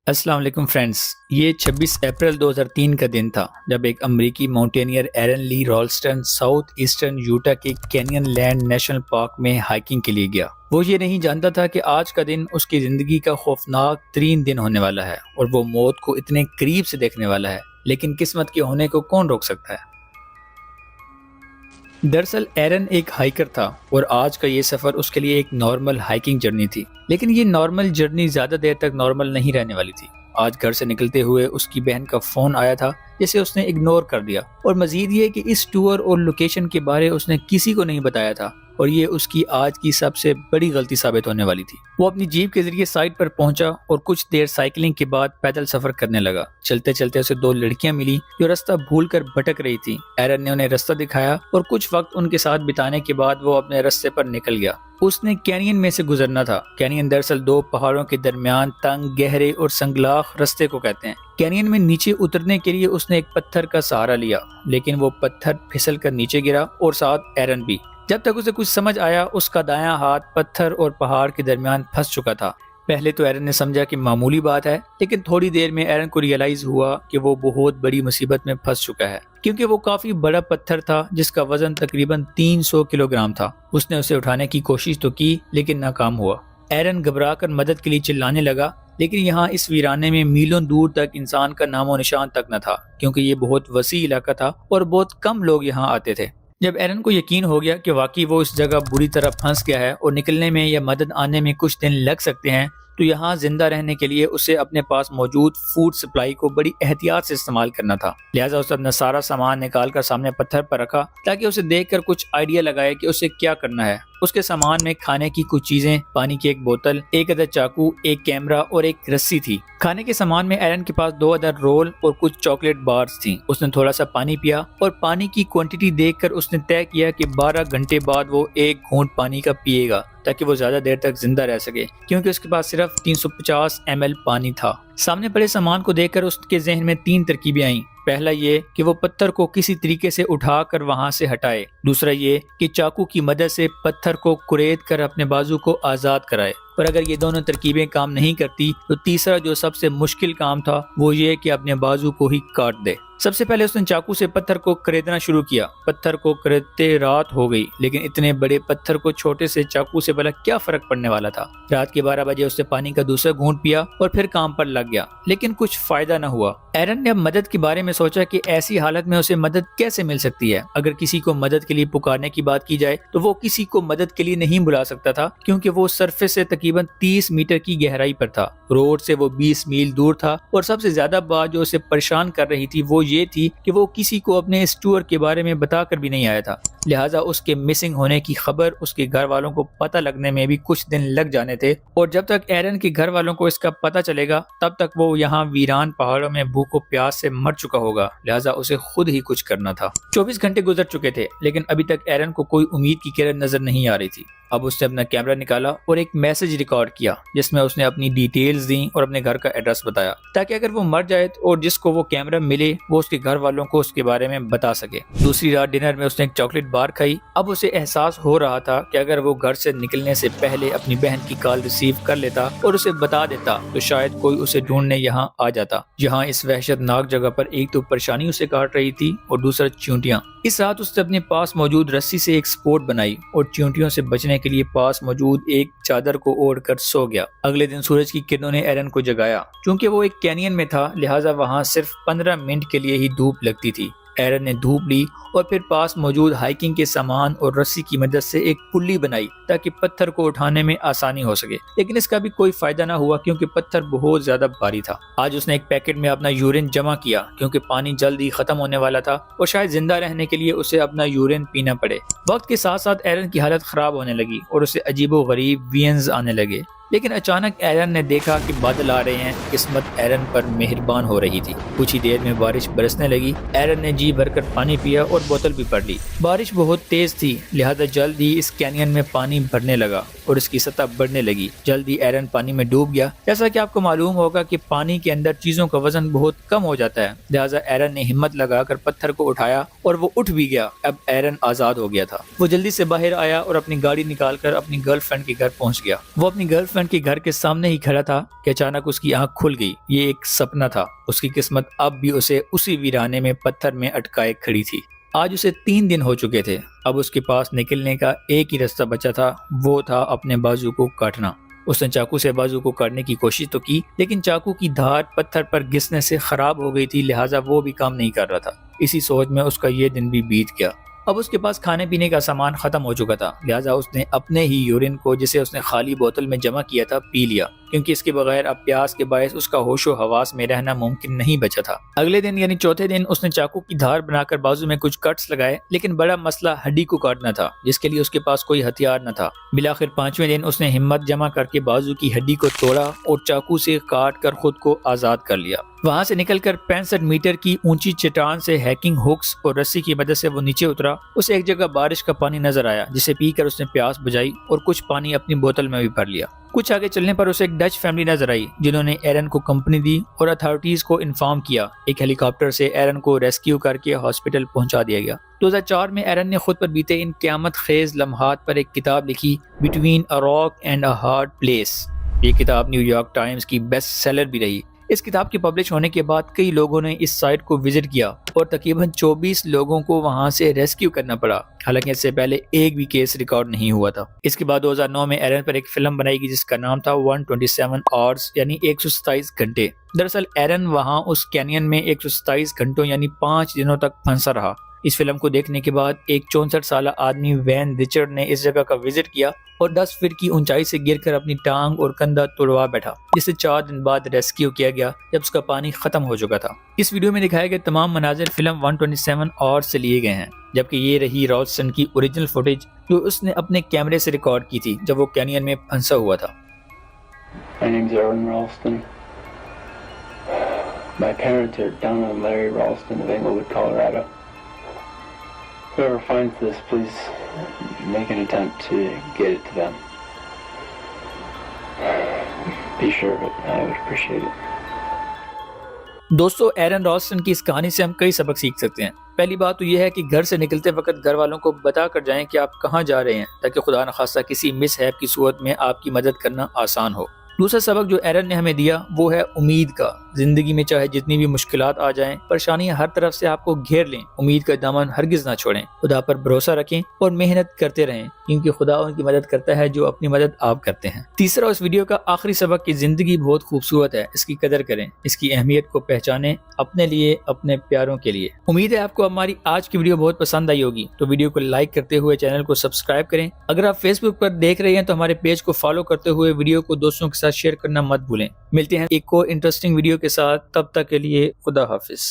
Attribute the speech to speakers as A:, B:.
A: السلام علیکم فرینڈز، یہ 26 اپریل 2003 کا دن تھا جب ایک امریکی ماؤنٹینئر ایرن لی رالسٹن ساؤتھ ایسٹرن یوٹا کے کینین لینڈ نیشنل پارک میں ہائیکنگ کے لیے گیا۔ وہ یہ نہیں جانتا تھا کہ آج کا دن اس کی زندگی کا خوفناک ترین دن ہونے والا ہے اور وہ موت کو اتنے قریب سے دیکھنے والا ہے، لیکن قسمت کے ہونے کو کون روک سکتا ہے؟ دراصل ایرن ایک ہائیکر تھا اور آج کا یہ سفر اس کے لیے ایک نارمل ہائیکنگ جرنی تھی، لیکن یہ نارمل جرنی زیادہ دیر تک نارمل نہیں رہنے والی تھی۔ آج گھر سے نکلتے ہوئے اس کی بہن کا فون آیا تھا جسے اس نے اگنور کر دیا، اور مزید یہ کہ اس ٹور اور لوکیشن کے بارے اس نے کسی کو نہیں بتایا تھا، اور یہ اس کی آج کی سب سے بڑی غلطی ثابت ہونے والی تھی۔ وہ اپنی جیپ کے ذریعے سائٹ پر پہنچا اور کچھ دیر سائیکلنگ کے بعد پیدل سفر کرنے لگا۔ چلتے چلتے اسے دو لڑکیاں ملی جو رستہ بھول کر بھٹک رہی تھی۔ ایرن نے انہیں رستہ دکھایا اور کچھ وقت ان کے ساتھ بتانے کے بعد وہ اپنے رستے پر نکل گیا۔ اس نے کینین میں سے گزرنا تھا۔ کینین دراصل دو پہاڑوں کے درمیان تنگ، گہرے اور سنگلاخ رستے کو کہتے ہیں۔ کینین میں نیچے اترنے کے لیے اس نے ایک پتھر کا سہارا لیا، لیکن وہ پتھر پھسل کر نیچے گرا اور ساتھ ایرن بھی۔ جب تک اسے کچھ سمجھ آیا اس کا دایاں ہاتھ پتھر اور پہاڑ کے درمیان پھنس چکا تھا۔ پہلے تو ایرن نے سمجھا کہ معمولی بات ہے، لیکن تھوڑی دیر میں ایرن کو ریئلائز ہوا کہ وہ بہت بڑی مصیبت میں پھنس چکا ہے، کیونکہ وہ کافی بڑا پتھر تھا جس کا وزن تقریباً 300 کلو گرام تھا۔ اس نے اسے اٹھانے کی کوشش تو کی لیکن ناکام ہوا۔ ایرن گھبرا کر مدد کے لیے چلانے لگا، لیکن یہاں اس ویرانے میں میلوں دور تک انسان کا نام و نشان تک نہ تھا، کیونکہ یہ بہت وسیع علاقہ تھا اور بہت کم لوگ یہاں آتے تھے۔ جب ایرن کو یقین ہو گیا کہ واقعی وہ اس جگہ بری طرح پھنس گیا ہے اور نکلنے میں یا مدد آنے میں کچھ دن لگ سکتے ہیں، تو یہاں زندہ رہنے کے لیے اسے اپنے پاس موجود فوڈ سپلائی کو بڑی احتیاط سے استعمال کرنا تھا۔ لہٰذا اس نے اپنا سارا سامان نکال کر سامنے پتھر پر رکھا تاکہ اسے دیکھ کر کچھ آئیڈیا لگائے کہ اسے کیا کرنا ہے۔ اس کے سامان میں کھانے کی کچھ چیزیں، پانی کی ایک بوتل، ایک عدد چاقو، ایک کیمرہ اور ایک رسی تھی۔ کھانے کے سامان میں ایرن کے پاس 2 عدد رول اور کچھ چاکلیٹ بارز تھیں۔ اس نے تھوڑا سا پانی پیا اور پانی کی کوانٹٹی دیکھ کر اس نے طے کیا کہ 12 گھنٹے بعد وہ 1 گھونٹ پانی کا پیے گا تاکہ وہ زیادہ دیر تک زندہ رہ سکے، کیونکہ اس کے پاس صرف 350 ml پانی تھا۔ سامنے پڑے سامان کو دیکھ کر اس کے ذہن میں 3 ترکیبیں آئیں۔ پہلا یہ کہ وہ پتھر کو کسی طریقے سے اٹھا کر وہاں سے ہٹائے۔ دوسرا یہ کہ چاقو کی مدد سے پتھر کو کرید کر اپنے بازو کو آزاد کرائے۔ اور اگر یہ دونوں ترکیبیں کام نہیں کرتی تو تیسرا جو سب سے مشکل کام تھا وہ یہ کہ اپنے بازو کو ہی کاٹ دے۔ سب سے پہلے اس نے چاقو سے پتھر کو کریدنا شروع کیا۔ پتھر کو کریدتے رات ہو گئی، لیکن اتنے بڑے پتھر کو چھوٹے سے چاقو سے بھلا کیا فرق پڑنے والا تھا۔ رات کے 12 بجے اس نے پانی کا دوسرا گھونٹ پیا اور پھر کام پر لگ گیا، لیکن کچھ فائدہ نہ ہوا۔ ایرن نے اب مدد کے بارے میں سوچا کہ ایسی حالت میں اسے مدد کیسے مل سکتی ہے۔ اگر کسی کو مدد کے لیے پکارنے کی بات کی جائے تو وہ کسی کو مدد کے لیے نہیں بلا سکتا تھا، کیونکہ وہ سرفس سے تقریباً 30 میٹر کی گہرائی پر تھا۔ روڈ سے وہ 20 میل دور تھا، اور سب سے زیادہ بات جو اسے پریشان کر رہی تھی وہ یہ تھی کہ وہ کسی کو اپنے اس ٹور کے بارے میں بتا کر بھی نہیں آیا تھا۔ لہٰذا اس کے مسنگ ہونے کی خبر اس کے گھر والوں کو پتہ لگنے میں بھی کچھ دن لگ جانے تھے، اور جب تک ایرن کے گھر والوں کو اس کا پتہ چلے گا تب تک وہ یہاں ویران پہاڑوں میں بھوک و پیاس سے مر چکا ہوگا۔ لہٰذا اسے خود ہی کچھ کرنا تھا۔ 24 گھنٹے گزر چکے تھے، لیکن ابھی تک ایرن کو کوئی امید کی کرن نظر نہیں آ رہی تھی۔ اب اس نے اپنا کیمرہ نکالا اور ایک میسج ریکارڈ کیا جس میں اس نے اپنی ڈیٹیلز دیں اور اپنے گھر کا ایڈریس بتایا، تاکہ اگر وہ مر جائے اور جس کو وہ کیمرہ ملے وہ اس کے گھر والوں کو اس کے بارے میں بتا سکے۔ دوسری رات ڈنر میں اس نے ایک چاکلیٹ بار کھائی۔ اب اسے احساس ہو رہا تھا کہ اگر وہ گھر سے نکلنے سے پہلے اپنی بہن کی کال ریسیو کر لیتا اور اسے بتا دیتا تو شاید کوئی اسے ڈھونڈنے یہاں آ جاتا۔ جہاں اس وحشت ناک جگہ پر ایک تو پریشانی اسے کاٹ رہی تھی اور دوسرا چیونٹیاں۔ اس رات اس نے اپنے پاس موجود رسی سے ایک سپورٹ بنائی اور چیونٹیوں سے بچنے کے لیے پاس موجود ایک چادر کو اوڑھ کر سو گیا۔ اگلے دن سورج کی کرنوں نے ایرن کو جگایا۔ چونکہ وہ ایک کینین میں تھا لہٰذا وہاں صرف 15 منٹ کے لیے ہی دھوپ لگتی تھی۔ ایرن نے دھوپ لی اور پھر پاس موجود ہائیکنگ کے سامان اور رسی کی مدد سے ایک پلی بنائی تاکہ پتھر کو اٹھانے میں آسانی ہو سکے، لیکن اس کا بھی کوئی فائدہ نہ ہوا کیونکہ پتھر بہت زیادہ بھاری تھا۔ آج اس نے ایک پیکٹ میں اپنا یورین جمع کیا کیونکہ پانی جلد ہی ختم ہونے والا تھا اور شاید زندہ رہنے کے لیے اسے اپنا یورین پینا پڑے۔ وقت کے ساتھ ساتھ ایرن کی حالت خراب ہونے لگی اور اسے عجیب و غریب وینز آنے لگے، لیکن اچانک ایرن نے دیکھا کہ بادل آ رہے ہیں۔ قسمت ایرن پر مہربان ہو رہی تھی۔ کچھ ہی دیر میں بارش برسنے لگی۔ ایرن نے جی بھر کر پانی پیا اور بوتل بھی بھر لی۔ بارش بہت تیز تھی لہذا جلد ہی اس کینین میں پانی بھرنے لگا اور اس کی سطح بڑھنے لگی۔ جلد ہی ایرن پانی میں ڈوب گیا۔ جیسا کہ آپ کو معلوم ہوگا کہ پانی کے اندر چیزوں کا وزن بہت کم ہو جاتا ہے، لہذا ایرن نے ہمت لگا کر پتھر کو اٹھایا اور وہ اٹھ بھی گیا۔ اب ایرن آزاد ہو گیا تھا۔ وہ جلدی سے باہر آیا اور اپنی گاڑی نکال کر اپنی گرل فرینڈ کے گھر پہنچ گیا۔ وہ اپنی گرل فرینڈ کے گھر کے سامنے ہی کھڑا تھا کہ اچانک اس کی آنکھ کھل گئی۔ یہ ایک سپنا تھا۔ اس کی قسمت اب بھی اسے اسی ویرانے میں پتھر میں اٹکائے کھڑی تھی۔ آج اسے 3 دن ہو چکے تھے۔ اب اس کے پاس نکلنے کا ایک ہی راستہ بچا تھا، وہ تھا اپنے بازو کو کاٹنا۔ اس نے چاقو سے بازو کو کاٹنے کی کوشش تو کی، لیکن چاقو کی دھار پتھر پر گھسنے سے خراب ہو گئی تھی، لہٰذا وہ بھی کام نہیں کر رہا تھا۔ اسی سوچ میں اس کا یہ دن بھی بیت گیا۔ اب اس کے پاس کھانے پینے کا سامان ختم ہو چکا تھا، لہٰذا اس نے اپنے ہی یورین کو، جسے اس نے خالی بوتل میں جمع کیا تھا، پی لیا، کیونکہ اس کے بغیر اب پیاس کے باعث اس کا ہوش و حواس میں رہنا ممکن نہیں بچا تھا۔ اگلے دن یعنی چوتھے دن اس نے چاقو کی دھار بنا کر بازو میں کچھ کٹس لگائے، لیکن بڑا مسئلہ ہڈی کو کاٹنا تھا، جس کے لیے اس کے پاس کوئی ہتھیار نہ تھا۔ بالآخر 5ویں دن اس نے ہمت جمع کر کے بازو کی ہڈی کو توڑا اور چاقو سے کاٹ کر خود کو آزاد کر لیا۔ وہاں سے نکل کر 65 میٹر کی اونچی چٹان سے ہیکنگ ہکس اور رسی کی مدد سے وہ نیچے اترا۔ اسے ایک جگہ بارش کا پانی نظر آیا، جسے پی کر اس نے پیاس بجھائی اور کچھ پانی اپنی بوتل میں بھی بھر لیا۔ کچھ آگے چلنے پر اسے ایک ڈچ فیملی نظر آئی، جنہوں نے ایرن کو کمپنی دی اور اتھارٹیز کو انفارم کیا۔ ایک ہیلی کاپٹر سے ایرن کو ریسکیو کر کے ہاسپٹل پہنچا دیا گیا۔ 2004 میں ایرن نے خود پر بیتے ان قیامت خیز لمحات پر ایک کتاب لکھی، between a rock and a hard place. یہ کتاب نیو یارک ٹائمز کی بیسٹ سیلر بھی رہی۔ اس کتاب کے پبلش ہونے کے بعد کئی لوگوں نے اس سائٹ کو وزٹ کیا اور تقریباً 24 لوگوں کو وہاں سے ریسکیو کرنا پڑا، حالانکہ اس سے پہلے ایک بھی کیس ریکارڈ نہیں ہوا تھا۔ اس کے بعد 2009 میں ایرن پر ایک فلم بنائی گئی جس کا نام تھا 127 آورز یعنی 127 گھنٹے۔ دراصل ایرن وہاں اس کینین میں 127 گھنٹوں یعنی 5 دنوں تک پھنسا رہا۔ اس فلم کو دیکھنے کے بعد ایک 64 سالہ آدمی وین رچرڈ نے اس جگہ کا وزٹ کیا اور 10 فٹ کی اونچائی سے گر کر اپنی ٹانگ اور کندھا توڑوا بیٹھا، جسے 4 دن بعد ریسکیو کیا گیا جب اس کا پانی ختم ہو چکا تھا۔ اس ویڈیو میں دکھائے گئے تمام مناظر فلم 127 آورز سے لیے گئے ہیں، جبکہ یہ رہی رالسٹن کی اوریجنل فوٹیج جو اس نے اپنے کیمرے سے ریکارڈ کی تھی جب وہ کینین میں پھنسا ہوا تھا۔
B: My name's Aaron Ralston. My parents are Donna and Larry Ralston of Englewood, Colorado. Whoever finds this, please make an attempt to get it to them. Be sure of it. I would appreciate it.
A: دوستو، ایرن رالسٹن کی اس کہانی سے ہم کئی سبق سیکھ سکتے ہیں۔ پہلی بات تو یہ ہے کہ گھر سے نکلتے وقت گھر والوں کو بتا کر جائیں کہ آپ کہاں جا رہے ہیں، تاکہ خدا نخواستہ کسی مس ہیپ کی صورت میں آپ کی مدد کرنا آسان ہو۔ دوسرا سبق جو ایرن نے ہمیں دیا وہ ہے امید کا۔ زندگی میں چاہے جتنی بھی مشکلات آ جائیں، پریشانیاں ہر طرف سے آپ کو گھیر لیں، امید کا دامن ہرگز نہ چھوڑیں، خدا پر بھروسہ رکھیں اور محنت کرتے رہیں، کیونکہ خدا ان کی مدد کرتا ہے جو اپنی مدد آپ کرتے ہیں۔ تیسرا اس ویڈیو کا آخری سبق کہ زندگی بہت خوبصورت ہے، اس کی قدر کریں، اس کی اہمیت کو پہچانیں، اپنے لیے، اپنے پیاروں کے لیے۔ امید ہے آپ کو ہماری آج کی ویڈیو بہت پسند آئی ہوگی، تو ویڈیو کو لائک کرتے ہوئے چینل کو سبسکرائب کریں۔ اگر آپ فیس بک پر دیکھ رہے ہیں تو ہمارے پیج کو فالو کرتے ہوئے ویڈیو کو دوستوں کے ساتھ شیئر کرنا مت بھولیں۔ ملتے ہیں ایک اور انٹرسٹنگ ویڈیو کے ساتھ، تب تک کے لیے خدا حافظ۔